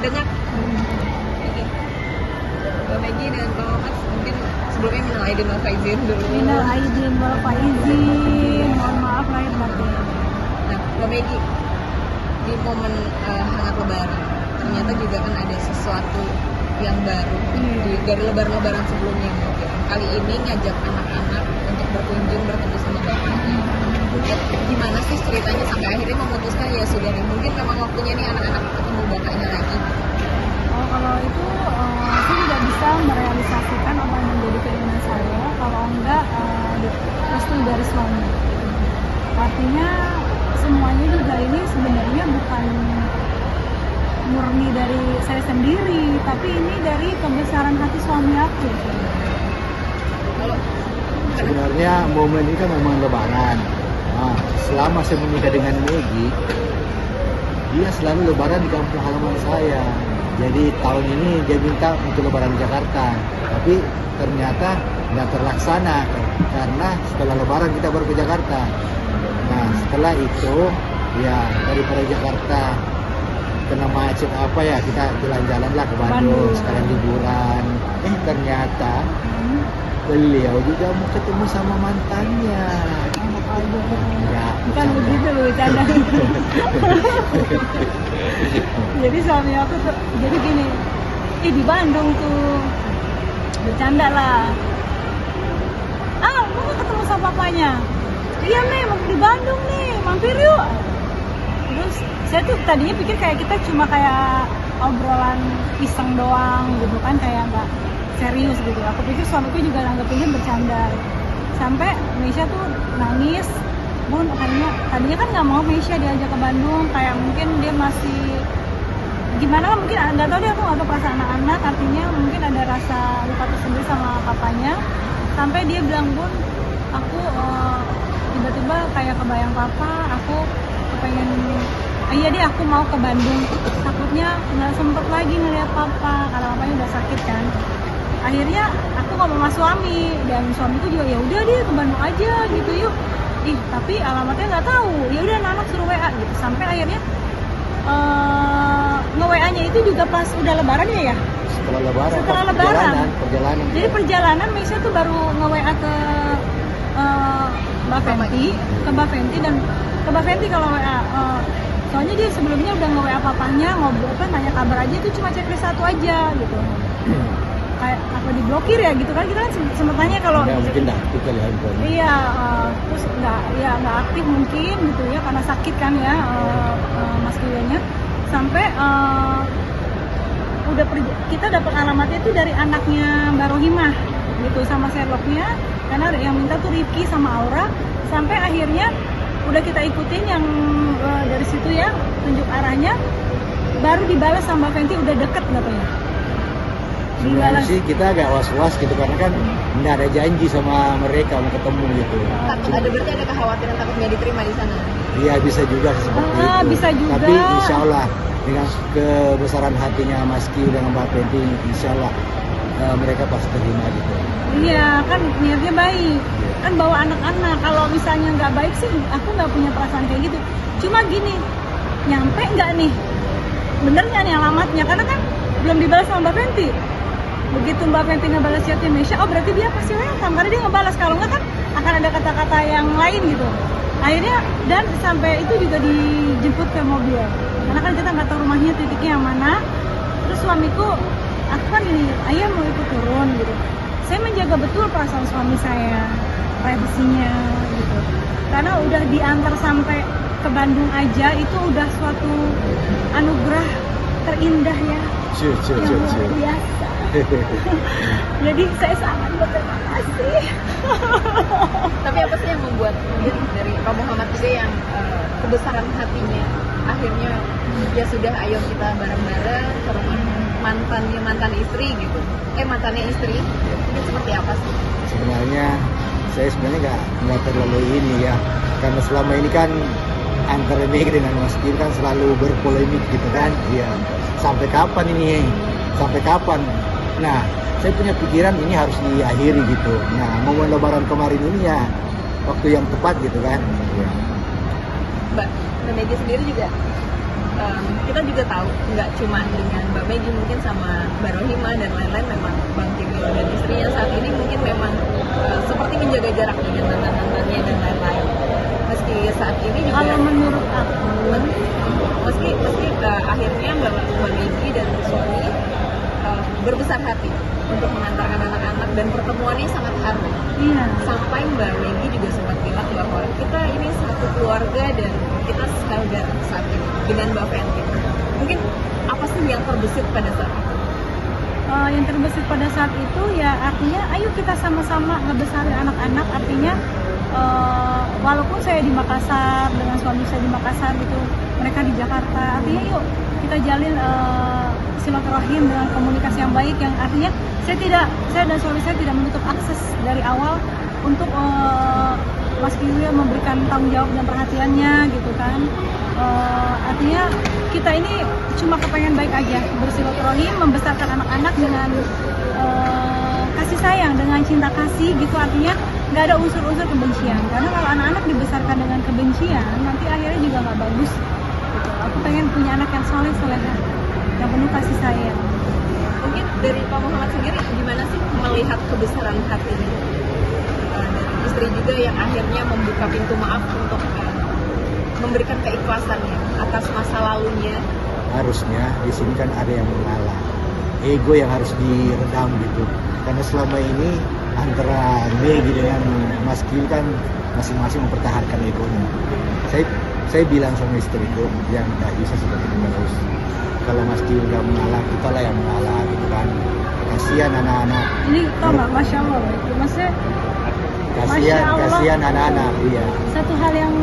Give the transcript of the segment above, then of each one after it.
mendengar. Oke. Mbak Maggie dan Bang Ahmad mungkin sebelumnya minal aidin wal faizin dulu. Minal aidin wal faizin, mohon maaf lahir batin. Nah, Mbak Maggie, di momen hangat Lebaran ternyata juga kan ada sesuatu yang baru dari lebaran-lebaran sebelumnya mungkin. Kali ini ngajak anak-anak untuk berkunjung bertemu sama bapaknya. Mungkin gimana sih ceritanya sampai akhirnya memutuskan ya sudah nih mungkin memang waktunya nih anak-anak ketemu bapaknya lagi. Oh, kalau itu saya tidak bisa merealisasikan apa yang menjadi keinginan saya kalau enggak restu dari suami. Artinya semuanya juga ini sebenarnya bukan murni dari saya sendiri, tapi ini dari kebesaran hati suami aku. Kalau Sebenarnya momen ini kan momen Lebaran. Nah, selama saya menikah dengan Maggie, dia selalu Lebaran di kampung halaman saya. Jadi tahun ini dia minta untuk Lebaran di Jakarta, tapi ternyata nggak terlaksana karena setelah Lebaran kita baru ke Jakarta. Nah setelah itu ya daripada Jakarta kena macet apa ya kita jalan-jalan lah ke Bandung sekalian liburan. Ternyata beliau juga mau ketemu sama mantannya. Ya, Bukan begitu loh, bercanda. Jadi suami aku tuh, jadi gini, di Bandung tuh, bercanda lah. Mau ketemu sama papanya? Iya nih, mau di Bandung nih, mampir yuk. Terus saya tuh tadinya pikir kayak kita cuma kayak obrolan iseng doang gitu kan, kayak nggak serius gitu. Aku pikir suamiku juga nanggepinnya bercanda. Sampai Meisha tuh nangis, Bun, tadinya kan nggak mau Meisha diajak ke Bandung, kayak mungkin dia masih gimana, mungkin nggak tahu deh, aku nggak tahu perasaan anak-anak, artinya mungkin ada rasa luka tersendiri sama papanya. Sampai dia bilang, Bun, aku tiba-tiba kayak kebayang papa, aku kepengen, iya deh aku mau ke Bandung, takutnya nggak sempet lagi ngeliat papa karena papanya udah sakit kan. Akhirnya aku ngomong sama suami, dan suamiku juga ya udah deh ke Bandung aja gitu yuk. Tapi alamatnya nggak tahu. Ya udah anak suruh WA gitu. Sampai akhirnya nge-WA-nya itu juga pas udah lebaran ya. Setelah Lebaran. Perjalanan. Jadi perjalanan Meisha tuh baru nge-WA ke Mbak Fenty, dan ke Mbak Fenty kalau WA. Soalnya dia sebelumnya udah nge-WA papanya, ngobrol kan, nanya kabar aja, itu cuma checklist satu aja gitu. Kayak apa diblokir ya gitu kan, kita kan sempat tanya kalau ya, mungkin dah aktif kali handphone. Iya, terus nggak aktif mungkin gitu ya karena sakit kan ya Mas Kiyonya. Sampai kita dapat alamatnya itu dari anaknya Mbak Rohimah gitu sama Sherlocknya, karena yang minta tuh Rifki sama Aura. Sampai akhirnya udah kita ikutin yang dari situ ya, tunjuk arahnya, baru dibalas sama Fenty udah deket katanya. Sebenarnya sih kita agak was-was gitu karena kan nggak ada janji sama mereka mau ketemu gitu. ada berarti ada kekhawatiran takut nggak diterima di sana. Iya bisa juga seperti itu. Bisa juga. Tapi insya Allah dengan kebesaran hatinya Mas Kiyo dengan Mbak Fenty, insya Allah mereka pasti terima gitu. Iya kan niatnya baik. Kan bawa anak-anak. Kalau misalnya nggak baik sih, aku nggak punya perasaan kayak gitu. Cuma gini, nyampe nggak nih? Bener nggak nih alamatnya? Karena kan belum dibalas sama Mbak Fenty. Begitu Mbak Fenty ngebalas chatnya Meisha, oh berarti dia pasti welcome karena dia ngebalas. Kalau nggak kan akan ada kata-kata yang lain gitu. Akhirnya dan sampai itu juga dijemput ke mobil karena kan kita nggak tahu rumahnya titiknya yang mana. Terus suamiku, aku kan ini ayah mau ikut turun gitu. Saya menjaga betul perasaan suami saya, privasinya gitu. Karena udah diantar sampai ke Bandung aja itu udah suatu anugerah terindah ya. Yang luar biasa. Jadi saya sangat berterima kasih. Tapi apa sih yang membuat dari Pak Muhammad juga yang kebesaran hatinya akhirnya ya sudah, ayo kita bareng-bareng ke rumah mantan istri gitu. Mantannya istri ini seperti apa sih? Sebenarnya saya nggak terlalu ini ya, karena selama ini kan antara Maggie dengan Mas Kiyo kan selalu berpolemik gitu kan. Iya. Sampai kapan ini? Sampai kapan? Nah, saya punya pikiran ini harus diakhiri gitu. Nah, momen Lebaran kemarin ini ya waktu yang tepat gitu kan. Ya. Mbak Maggie sendiri juga kita juga tahu nggak cuma dengan Mbak Meggy, mungkin sama Mbak Rohima dan lain-lain, memang Bang Kimio dan istrinya saat ini mungkin memang seperti menjaga jarak dengan mantan-mantannya dan lain-lain. Meski saat ini juga Kalau menurut aku, meski akhirnya Mbak Meggy dan suami berbesar hati untuk mengantarkan anak-anak, dan pertemuannya sangat haru. iya. Sampai Mbak Meggy juga sempat bilang bahwa kita ini satu keluarga dan kita saudara saat ini dengan Mbak Fenty. Mungkin apa sih yang terbesit pada saat itu? Yang terbesit pada saat itu ya artinya ayo kita sama-sama ngebesarin anak-anak, artinya walaupun saya di Makassar dengan suami saya di Makassar gitu, mereka di Jakarta, artinya yuk kita jalin silaturahim dengan komunikasi yang baik, yang artinya saya dan suami saya tidak menutup akses dari awal untuk Mas Kiwil memberikan tanggung jawab dan perhatiannya gitu kan. Artinya kita ini cuma kepengen baik aja, bersilaturahim, membesarkan anak-anak dengan kasih sayang, dengan cinta kasih gitu, artinya nggak ada unsur-unsur kebencian, karena kalau anak-anak dibesarkan dengan kebencian nanti akhirnya juga nggak bagus gitu. Aku pengen punya anak yang soleh-soleha, yang penuh kasih sayang. Mungkin dari Pak Muhammad sendiri gimana sih melihat kebesaran hati dari istri juga yang akhirnya membuka pintu maaf untuk memberikan keikhlasannya atas masa lalunya? Harusnya di sini kan ada yang mengalah, ego yang harus diredam gitu, karena selama ini antara Meggy dengan Mas Kiwil kan masing-masing mempertahankan egonya. Saya bilang sama istriku, yang nggak bisa seperti itu terus. Kalau Mas Kiwil nggak mengalah, kita lah yang mengalah gitu kan. Kasihan anak-anak. Ini tau nggak, masya Allah, maksudnya kasihan anak-anak, iya. Satu hal yang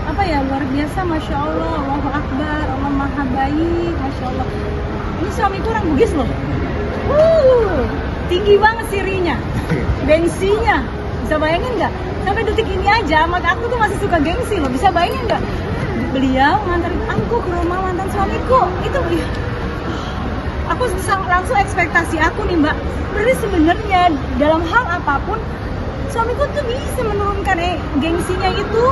apa ya, luar biasa, masya Allah, Allahu Akbar, Allah Maha Baik, masya Allah. Ini suamiku orang Bugis loh, tinggi banget sirinya, gengsinya, bisa bayangin nggak? Sampai detik ini aja, maka aku tuh masih suka gengsi loh, bisa bayangin nggak? Beliau nganterin aku ke rumah mantan suamiku, itu aku langsung ekspektasi aku nih Mbak, berarti sebenarnya dalam hal apapun suamiku tuh bisa menurunkan gengsinya itu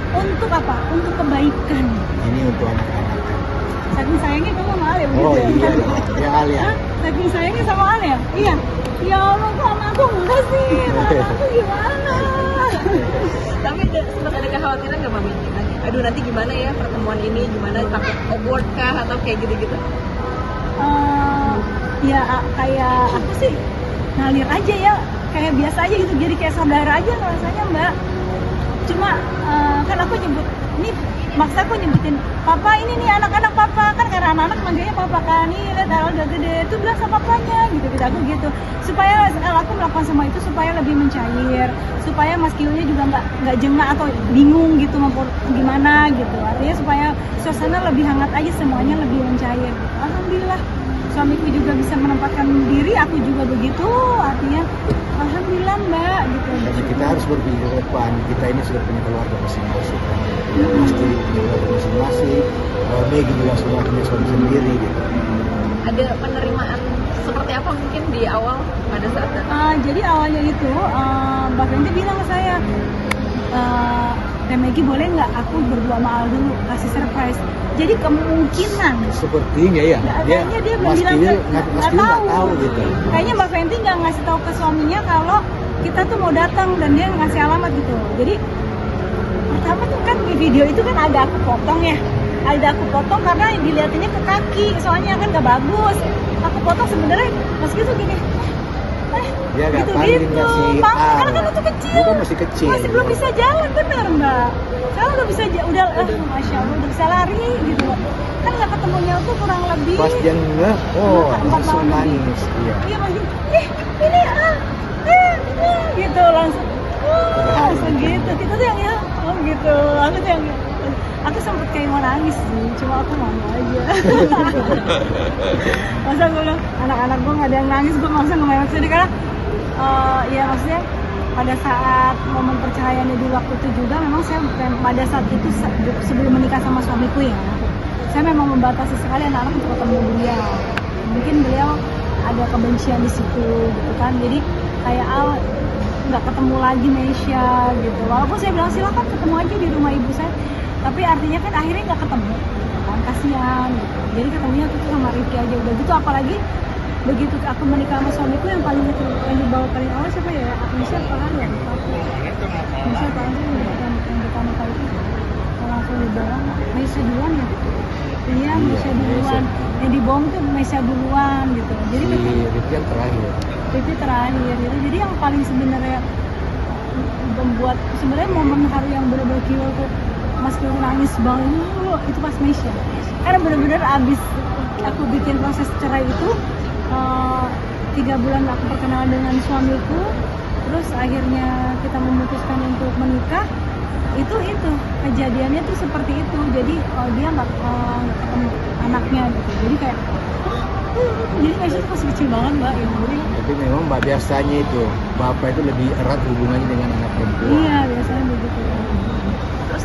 untuk apa? Untuk kebaikan. Ini untuk anak-anak. Saking sayangnya kamu sama Ale begitu Oh ya? iya, ya Ali ya. Hah? Saking sayangnya sama Ale ya? Iya. Ya Allah, kok sama aku enggak sih? Sama aku gimana? Tapi sempat ada kekhawatiran nggak Mbak Meggy? Aduh nanti gimana ya pertemuan ini, gimana, takut awkward kah atau kayak gitu-gitu? Ya kayak aku sih ngalir aja ya, kayak biasa aja gitu, jadi kayak saudara aja rasanya Mbak. Cuma kan aku nyebut, ini maksa aku nyebutin papa, ini nih anak-anak papa, kan karena anak-anak manggilnya papa kan, nih lihat udah gede, itu bilang sama papanya gitu aku gitu, supaya aku melakukan semua itu supaya lebih mencair, supaya Mas Kiwilnya juga nggak jengah atau bingung gitu mau gimana gitu, artinya supaya suasana lebih hangat aja, semuanya lebih mencair. Alhamdulillah suamiku juga bisa menempatkan diri, aku juga begitu, artinya alhamdulillah Mbak gitu. Jadi kita harus berpikir ke depan, kita ini sudah punya keluarga masing-masing kan. Pasti punya keluarga masing-masing, Meggy juga sudah punya suami sendiri gitu. Ada penerimaan seperti apa mungkin di awal pada saat datang? Jadi awalnya itu Mbak Fenty bilang ke saya, Meggy boleh nggak aku berdua sama Al dulu, kasih surprise. Jadi kemungkinan Sepertinya ya, dia belum Mas bilang Kiwil nggak nggak tahu gitu. Kayaknya Mbak Fenty nggak ngasih tahu ke suaminya kalau kita tuh mau datang, dan dia ngasih alamat gitu. Jadi pertama tuh kan di video itu kan ada aku potong ya, karena dilihatinnya ke kaki, soalnya kan nggak bagus. Aku potong sebenarnya Mas Kiwil tuh gini, Dia nggak gitu panggil gitu. kasih Karena kan itu kecil, Bukan masih kecil. masih belum bisa jalan, bener Mbak. Sekarang udah bisa udah masya Allah udah bisa lari gitu. Kan nggak ketemunya tuh kurang lebih. Pas dia ngeh, langsung nangis. Iya. Iya langsung, ini gitu langsung, langsung gitu. Kita tuh yang gitu. Aku sempet kayak mau nangis sih, cuma aku malu aja. Masa gue bilang, anak-anak gue nggak ada yang nangis, gue maksa ngemelek sedih karena ya maksudnya pada saat momen perceraiannya di waktu itu juga memang saya pada saat itu sebelum menikah sama suamiku ya, saya memang membatasi sekali anak-anak untuk ketemu beliau. Mungkin beliau ada kebencian di situ gitu kan, jadi kayak nggak ketemu lagi Meisha gitu. Walaupun saya bilang silakan ketemu aja di rumah ibu saya, tapi artinya kan akhirnya nggak ketemu kan, kasihan gitu. Jadi ketemunya tuh sama Rifki aja udah gitu. Apalagi begitu aku menikah sama suamiku yang paling yang dibawa paling awal siapa ya, Misha apa kan ya, Misha apa aja yang pertama kali itu langsung dibawa Misha duluan ya. Iya, Misha duluan. Yang dibohong tuh Misha duluan gitu. Jadi Si Rifki yang terakhir. itu terakhir gitu. Jadi yang paling sebenarnya membuat sebenarnya momen haru yang benar-benar gila tuh Mas Kiri nangis banget itu pas Misha. Karena benar-benar abis aku bikin proses cerai itu 3 bulan aku perkenalan dengan suamiku, terus akhirnya kita memutuskan untuk menikah. Itu kejadiannya tuh seperti itu. Jadi dia nggak ketemu anaknya gitu. Jadi kayak jadi Misha tuh masih kecil banget mbak ya. Jadi Tapi memang mbak biasanya itu bapak itu lebih erat hubungannya dengan anak perempuan. iya biasanya begitu. Terus